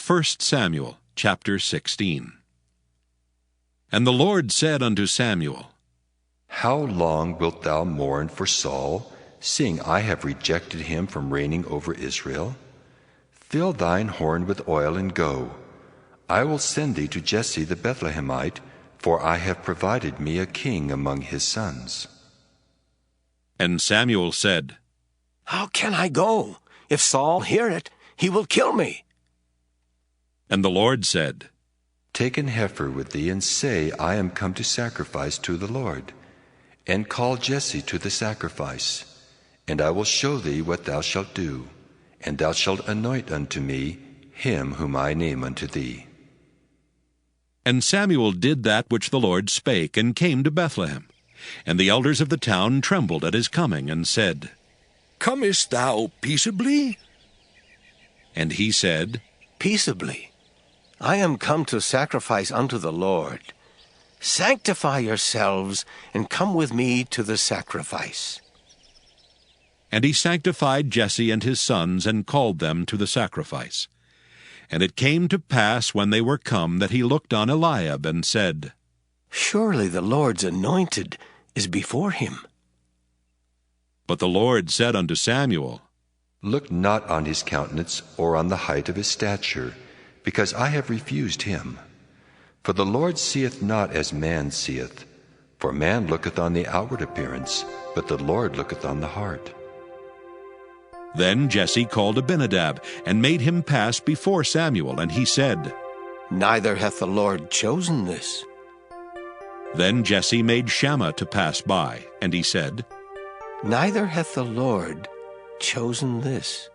1 Samuel chapter 16. And the Lord said unto Samuel, How long wilt thou mourn for Saul, seeing I have rejected him from reigning over Israel? Fill thine horn with oil and go. I will send thee to Jesse the Bethlehemite, for I have provided me a king among his sons. And Samuel said, How can I go? If Saul hear it, he will kill me. And the Lord said, Take an heifer with thee, and say, I am come to sacrifice to the Lord. And call Jesse to the sacrifice. And I will show thee what thou shalt do. And thou shalt anoint unto me him whom I name unto thee. And Samuel did that which the Lord spake, and came to Bethlehem. And the elders of the town trembled at his coming, and said, Comest thou peaceably? And he said, Peaceably. I am come to sacrifice unto the Lord. Sanctify yourselves, and come with me to the sacrifice. And he sanctified Jesse and his sons, and called them to the sacrifice. And it came to pass when they were come, that he looked on Eliab, and said, Surely the Lord's anointed is before him. But the Lord said unto Samuel, Look not on his countenance, or on the height of his stature, because I have refused him. For the Lord seeth not as man seeth. For man looketh on the outward appearance, but the Lord looketh on the heart. Then Jesse called Abinadab, and made him pass before Samuel, and he said, Neither hath the Lord chosen this. Then Jesse made Shammah to pass by, and he said, Neither hath the Lord chosen this.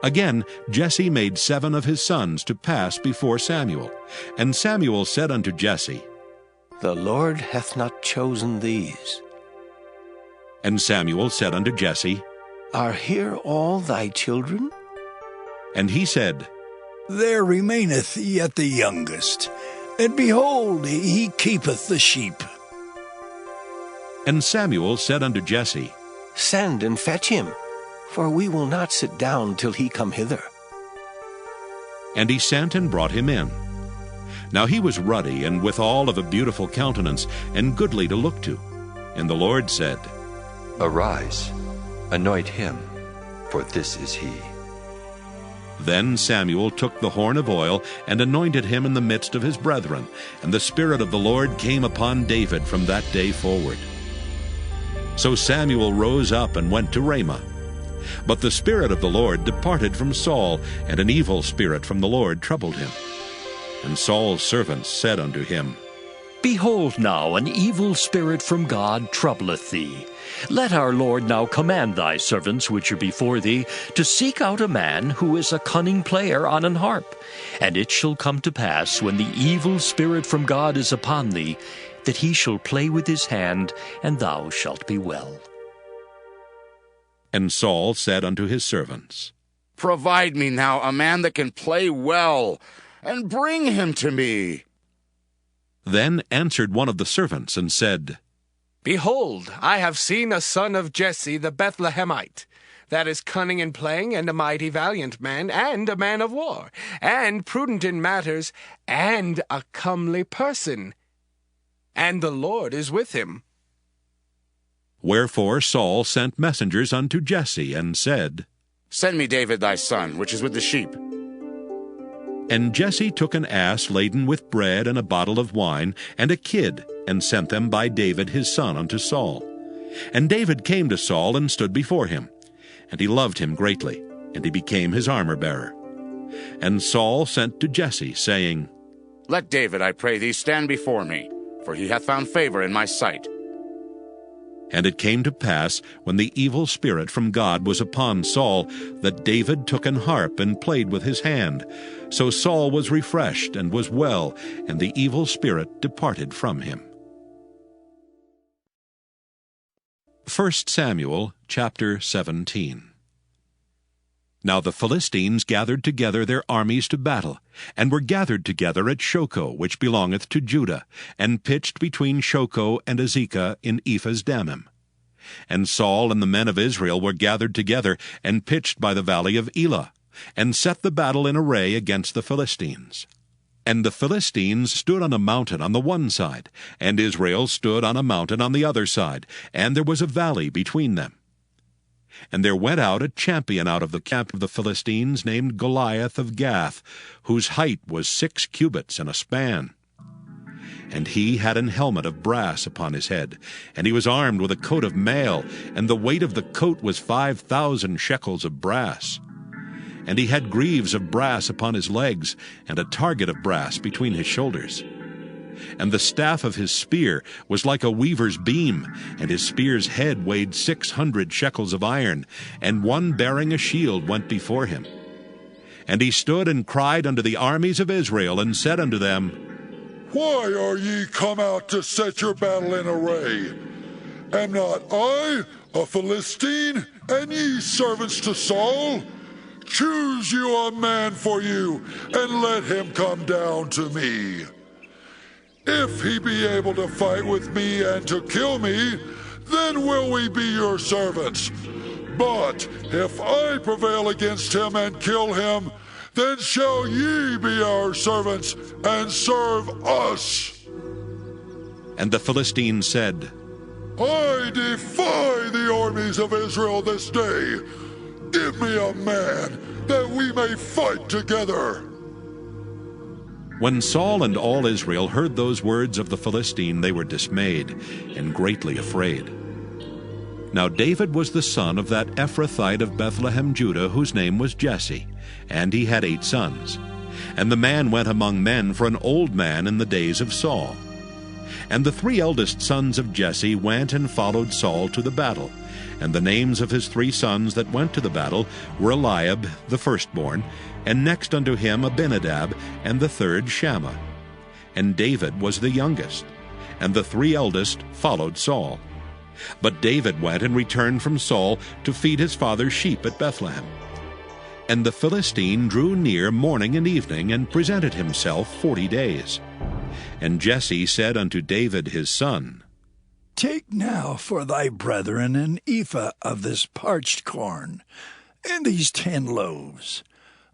Again Jesse made 7 of his sons to pass before Samuel. And Samuel said unto Jesse, The Lord hath not chosen these. And Samuel said unto Jesse, Are here all thy children? And he said, There remaineth yet the youngest, and behold, he keepeth the sheep. And Samuel said unto Jesse, Send and fetch him, for we will not sit down till he come hither. And he sent and brought him in. Now he was ruddy, and withal of a beautiful countenance, and goodly to look to. And the Lord said, Arise, anoint him, for this is he. Then Samuel took the horn of oil, and anointed him in the midst of his brethren. And the Spirit of the Lord came upon David from that day forward. So Samuel rose up and went to Ramah. But the Spirit of the Lord departed from Saul, and an evil spirit from the Lord troubled him. And Saul's servants said unto him, Behold now, an evil spirit from God troubleth thee. Let our Lord now command thy servants which are before thee to seek out a man who is a cunning player on an harp. And it shall come to pass, when the evil spirit from God is upon thee, that he shall play with his hand, and thou shalt be well. And Saul said unto his servants, Provide me now a man that can play well, and bring him to me. Then answered one of the servants, and said, Behold, I have seen a son of Jesse the Bethlehemite, that is cunning in playing, and a mighty valiant man, and a man of war, and prudent in matters, and a comely person. And the Lord is with him. Wherefore Saul sent messengers unto Jesse, and said, Send me David thy son, which is with the sheep. And Jesse took an ass laden with bread, and a bottle of wine, and a kid, and sent them by David his son unto Saul. And David came to Saul, and stood before him. And he loved him greatly, and he became his armor-bearer. And Saul sent to Jesse, saying, Let David, I pray thee, stand before me, for he hath found favor in my sight. And it came to pass, when the evil spirit from God was upon Saul, that David took an harp and played with his hand. So Saul was refreshed and was well, and the evil spirit departed from him. 1 Samuel chapter 17. Now the Philistines gathered together their armies to battle, and were gathered together at Shochoh, which belongeth to Judah, and pitched between Shochoh and Azekah in Ephes-dammim. And Saul and the men of Israel were gathered together, and pitched by the valley of Elah, and set the battle in array against the Philistines. And the Philistines stood on a mountain on the one side, and Israel stood on a mountain on the other side, and there was a valley between them. And there went out a champion out of the camp of the Philistines named Goliath of Gath, whose height was 6 cubits and a span. And he had an helmet of brass upon his head, and he was armed with a coat of mail, and the weight of the coat was 5,000 shekels of brass. And he had greaves of brass upon his legs, and a target of brass between his shoulders. And the staff of his spear was like a weaver's beam, and his spear's head weighed 600 shekels of iron, and one bearing a shield went before him. And he stood and cried unto the armies of Israel, and said unto them, Why are ye come out to set your battle in array? Am not I a Philistine, and ye servants to Saul? Choose you a man for you, and let him come down to me. If he be able to fight with me and to kill me, then will we be your servants. But if I prevail against him and kill him, then shall ye be our servants and serve us. And the Philistines said, I defy the armies of Israel this day. Give me a man, that we may fight together. When Saul and all Israel heard those words of the Philistine, they were dismayed and greatly afraid. Now David was the son of that Ephrathite of Bethlehem, Judah, whose name was Jesse, and he had 8 sons. And the man went among men for an old man in the days of Saul. And the 3 eldest sons of Jesse went and followed Saul to the battle. And the names of his 3 sons that went to the battle were Eliab the firstborn, and next unto him Abinadab, and the third Shammah. And David was the youngest, and the 3 eldest followed Saul. But David went and returned from Saul to feed his father's sheep at Bethlehem. And the Philistine drew near morning and evening, and presented himself 40 days. And Jesse said unto David his son, Take now for thy brethren an ephah of this parched corn, and these 10 loaves,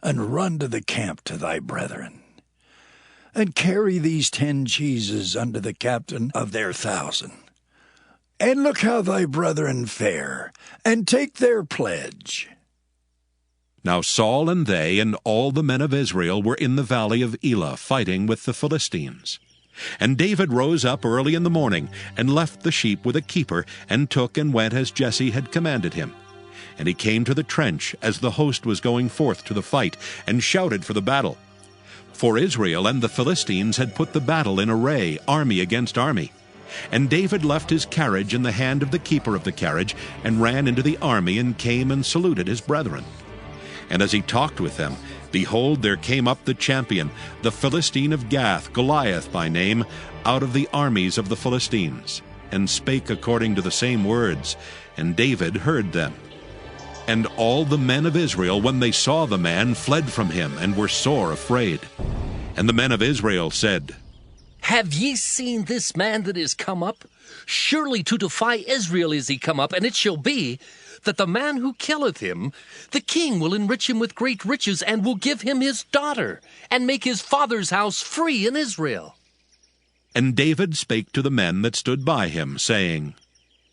and run to the camp to thy brethren. And carry these 10 cheeses unto the captain of their 1,000. And look how thy brethren fare, and take their pledge. Now Saul and they and all the men of Israel were in the valley of Elah fighting with the Philistines. And David rose up early in the morning, and left the sheep with a keeper, and took and went as Jesse had commanded him. And he came to the trench as the host was going forth to the fight, and shouted for the battle. For Israel and the Philistines had put the battle in array, army against army. And David left his carriage in the hand of the keeper of the carriage, and ran into the army, and came and saluted his brethren. And as he talked with them, behold, there came up the champion, the Philistine of Gath, Goliath by name, out of the armies of the Philistines, and spake according to the same words, and David heard them. And all the men of Israel, when they saw the man, fled from him, and were sore afraid. And the men of Israel said, Have ye seen this man that is come up? Surely to defy Israel is he come up, and it shall be, that the man who killeth him, the king will enrich him with great riches, and will give him his daughter, and make his father's house free in Israel. And David spake to the men that stood by him, saying,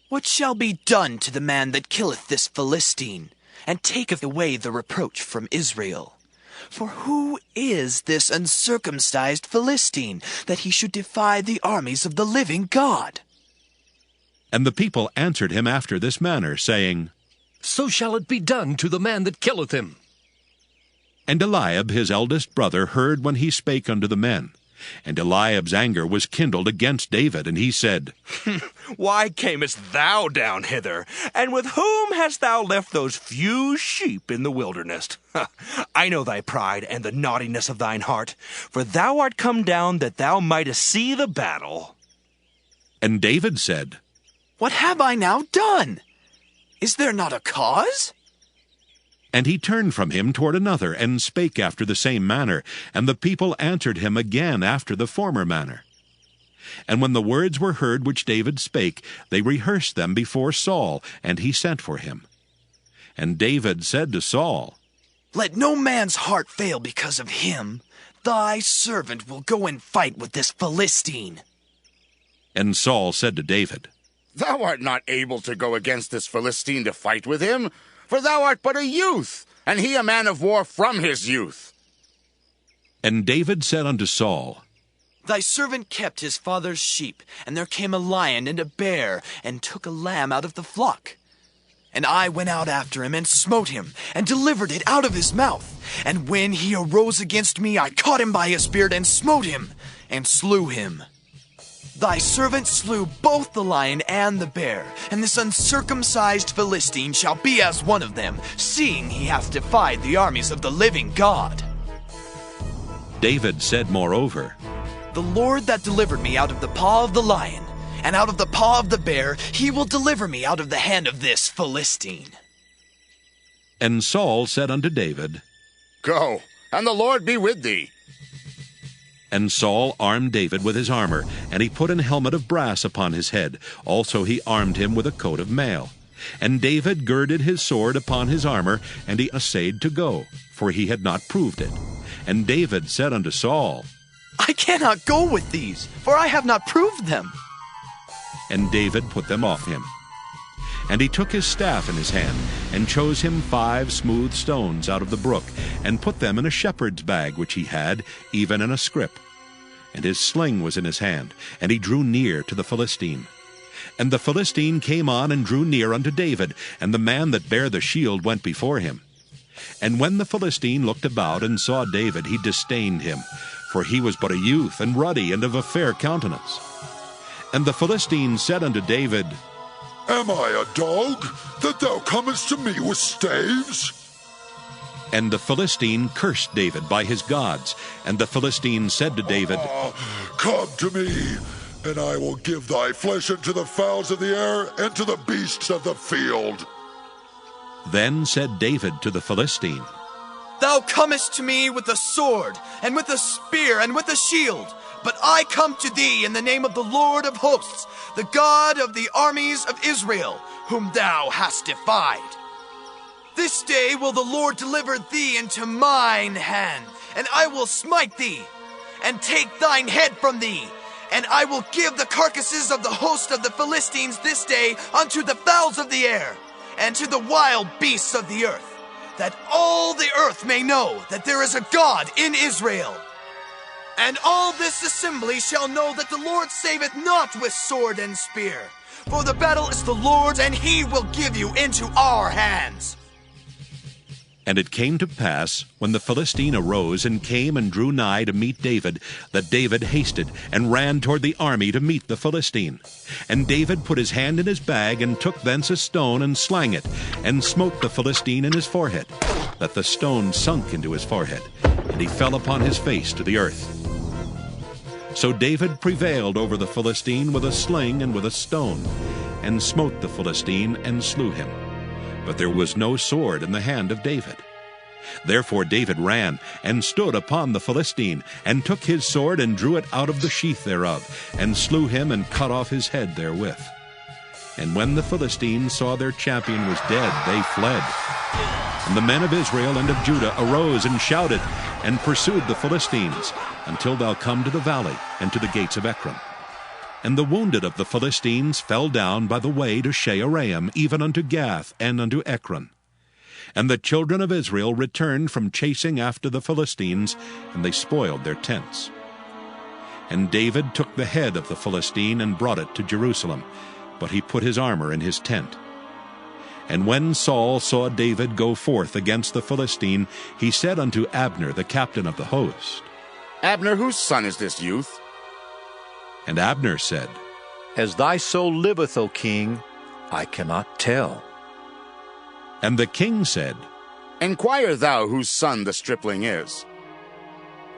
What shall be done to the man that killeth this Philistine, and taketh away the reproach from Israel? For who is this uncircumcised Philistine, that he should defy the armies of the living God? And the people answered him after this manner, saying, So shall it be done to the man that killeth him. And Eliab his eldest brother heard when he spake unto the men. And Eliab's anger was kindled against David, and he said, Why camest thou down hither? And with whom hast thou left those few sheep in the wilderness? I know thy pride and the naughtiness of thine heart, for thou art come down that thou mightest see the battle. And David said, What have I now done? Is there not a cause? And he turned from him toward another, and spake after the same manner. And the people answered him again after the former manner. And when the words were heard which David spake, they rehearsed them before Saul, and he sent for him. And David said to Saul, Let no man's heart fail because of him. Thy servant will go and fight with this Philistine. And Saul said to David, Thou art not able to go against this Philistine to fight with him, for thou art but a youth, and he a man of war from his youth. And David said unto Saul, Thy servant kept his father's sheep, and there came a lion and a bear, and took a lamb out of the flock. And I went out after him, and smote him, and delivered it out of his mouth. And when he arose against me, I caught him by his beard, and smote him, and slew him. Thy servant slew both the lion and the bear, and this uncircumcised Philistine shall be as one of them, seeing he hath defied the armies of the living God. David said moreover, The Lord that delivered me out of the paw of the lion, and out of the paw of the bear, he will deliver me out of the hand of this Philistine. And Saul said unto David, Go, and the Lord be with thee. And Saul armed David with his armor, and he put an helmet of brass upon his head. Also he armed him with a coat of mail. And David girded his sword upon his armor, and he essayed to go, for he had not proved it. And David said unto Saul, I cannot go with these, for I have not proved them. And David put them off him. And he took his staff in his hand, and chose him 5 smooth stones out of the brook, and put them in a shepherd's bag which he had, even in a scrip. And his sling was in his hand, and he drew near to the Philistine. And the Philistine came on and drew near unto David, and the man that bare the shield went before him. And when the Philistine looked about and saw David, he disdained him, for he was but a youth, and ruddy, and of a fair countenance. And the Philistine said unto David, Am I a dog, that thou comest to me with staves? And the Philistine cursed David by his gods. And the Philistine said to David, Come to me, and I will give thy flesh unto the fowls of the air, and to the beasts of the field. Then said David to the Philistine, Thou comest to me with a sword, and with a spear, and with a shield. But I come to thee in the name of the Lord of hosts, the God of the armies of Israel, whom thou hast defied. This day will the Lord deliver thee into mine hand, and I will smite thee, and take thine head from thee. And I will give the carcasses of the host of the Philistines this day unto the fowls of the air, and to the wild beasts of the earth, that all the earth may know that there is a God in Israel. And all this assembly shall know that the Lord saveth not with sword and spear, for the battle is the Lord's, and he will give you into our hands. And it came to pass, when the Philistine arose and came and drew nigh to meet David, that David hasted and ran toward the army to meet the Philistine. And David put his hand in his bag, and took thence a stone, and slang it, and smote the Philistine in his forehead, that the stone sunk into his forehead, and he fell upon his face to the earth. So David prevailed over the Philistine with a sling and with a stone, and smote the Philistine, and slew him. But there was no sword in the hand of David. Therefore David ran, and stood upon the Philistine, and took his sword, and drew it out of the sheath thereof, and slew him, and cut off his head therewith. And when the Philistines saw their champion was dead, they fled. And the men of Israel and of Judah arose and shouted, and pursued the Philistines, until thou come to the valley, and to the gates of Ekron. And the wounded of the Philistines fell down by the way to Shaaraim, even unto Gath, and unto Ekron. And the children of Israel returned from chasing after the Philistines, and they spoiled their tents. And David took the head of the Philistine, and brought it to Jerusalem, but he put his armor in his tent. And when Saul saw David go forth against the Philistine, he said unto Abner, the captain of the host, Abner, whose son is this youth? And Abner said, As thy soul liveth, O king, I cannot tell. And the king said, Enquire thou whose son the stripling is.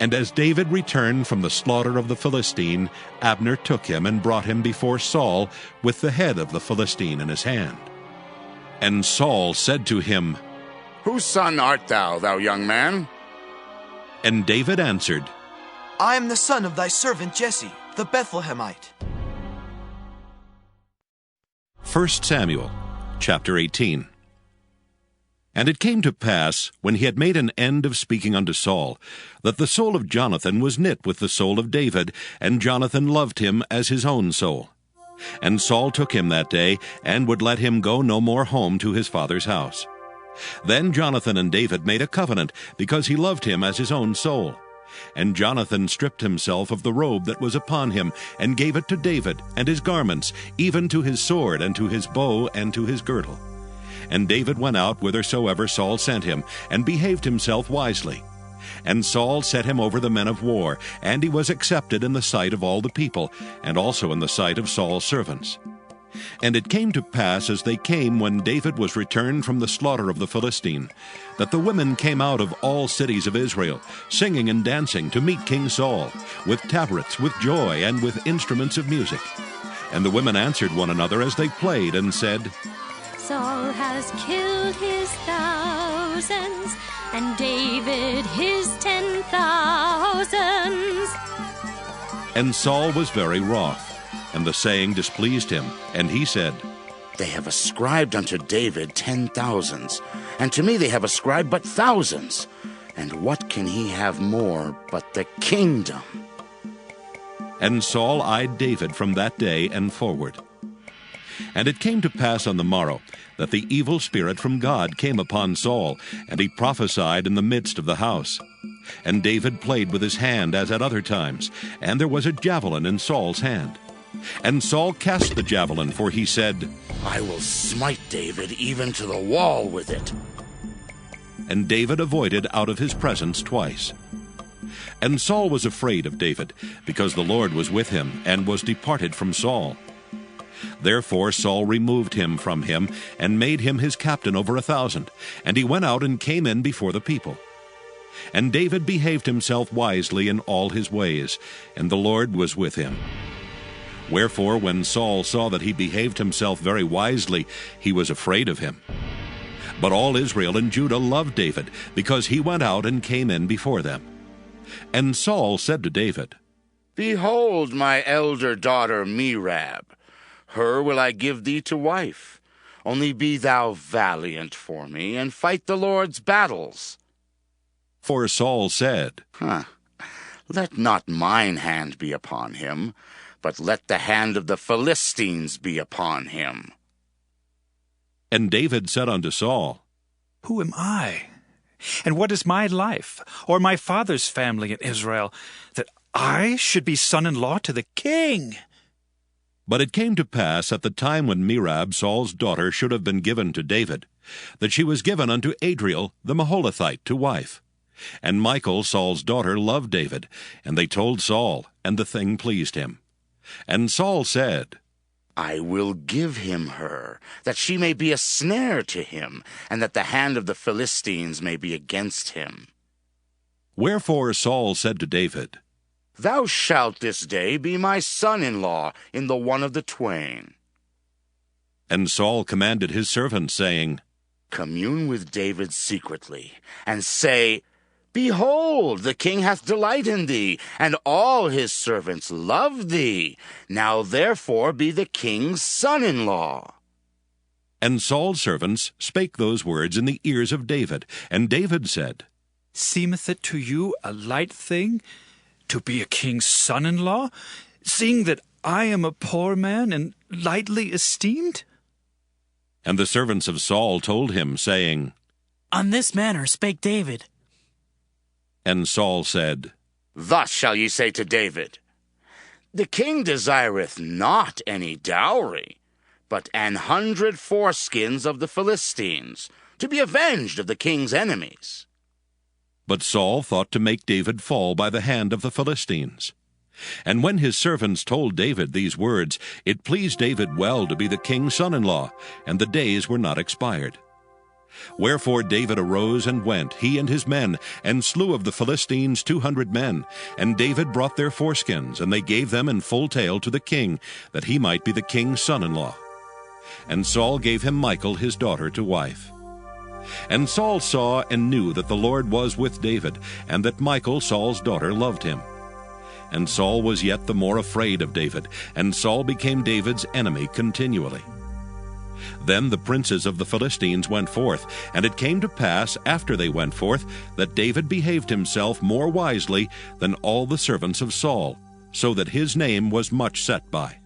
And as David returned from the slaughter of the Philistine, Abner took him and brought him before Saul with the head of the Philistine in his hand. And Saul said to him, Whose son art thou, thou young man? And David answered, I am the son of thy servant Jesse, the Bethlehemite. 1 Samuel, chapter 18. And it came to pass, when he had made an end of speaking unto Saul, that the soul of Jonathan was knit with the soul of David, and Jonathan loved him as his own soul. And Saul took him that day, and would let him go no more home to his father's house. Then Jonathan and David made a covenant, because he loved him as his own soul. And Jonathan stripped himself of the robe that was upon him, and gave it to David, and his garments, even to his sword, and to his bow, and to his girdle. And David went out whithersoever Saul sent him, and behaved himself wisely. And Saul set him over the men of war, and he was accepted in the sight of all the people, and also in the sight of Saul's servants. And it came to pass, as they came when David was returned from the slaughter of the Philistine, that the women came out of all cities of Israel, singing and dancing to meet King Saul, with tabrets, with joy, and with instruments of music. And the women answered one another as they played, and said, Saul has killed his thousands, and David his 10,000s. And Saul was very wroth, and the saying displeased him, and he said, They have ascribed unto David 10,000s, and to me they have ascribed but thousands. And what can he have more but the kingdom? And Saul eyed David from that day and forward. And it came to pass on the morrow that the evil spirit from God came upon Saul, and he prophesied in the midst of the house. And David played with his hand as at other times, and there was a javelin in Saul's hand. And Saul cast the javelin, for he said, I will smite David even to the wall with it. And David avoided out of his presence twice. And Saul was afraid of David, because the Lord was with him, and was departed from Saul. Therefore Saul removed him from him, and made him his captain over 1,000, and he went out and came in before the people. And David behaved himself wisely in all his ways, and the Lord was with him. Wherefore when Saul saw that he behaved himself very wisely, he was afraid of him. But all Israel and Judah loved David, because he went out and came in before them. And Saul said to David, Behold my elder daughter Merab. Her will I give thee to wife. Only be thou valiant for me, and fight the Lord's battles. For Saul said, Let not mine hand be upon him, but let the hand of the Philistines be upon him. And David said unto Saul, Who am I? And what is my life, or my father's family in Israel, that I should be son-in-law to the king? But it came to pass at the time when Merab, Saul's daughter, should have been given to David, that she was given unto Adriel the Meholithite to wife. And Michal, Saul's daughter, loved David, and they told Saul, and the thing pleased him. And Saul said, I will give him her, that she may be a snare to him, and that the hand of the Philistines may be against him. Wherefore Saul said to David, Thou shalt this day be my son-in-law in the one of the twain. And Saul commanded his servants, saying, Commune with David secretly, and say, Behold, the king hath delight in thee, and all his servants love thee. Now therefore be the king's son-in-law. And Saul's servants spake those words in the ears of David. And David said, Seemeth it to you a light thing to be a king's son-in-law, seeing that I am a poor man and lightly esteemed? And the servants of Saul told him, saying, On this manner spake David. And Saul said, Thus shall ye say to David, The king desireth not any dowry, but 100 foreskins of the Philistines, to be avenged of the king's enemies. But Saul thought to make David fall by the hand of the Philistines. And when his servants told David these words, it pleased David well to be the king's son-in-law, and the days were not expired. Wherefore David arose and went, he and his men, and slew of the Philistines 200 men. And David brought their foreskins, and they gave them in full tale to the king, that he might be the king's son-in-law. And Saul gave him Michal his daughter to wife. And Saul saw and knew that the Lord was with David, and that Michal, Saul's daughter, loved him. And Saul was yet the more afraid of David, and Saul became David's enemy continually. Then the princes of the Philistines went forth, and it came to pass, after they went forth, that David behaved himself more wisely than all the servants of Saul, so that his name was much set by.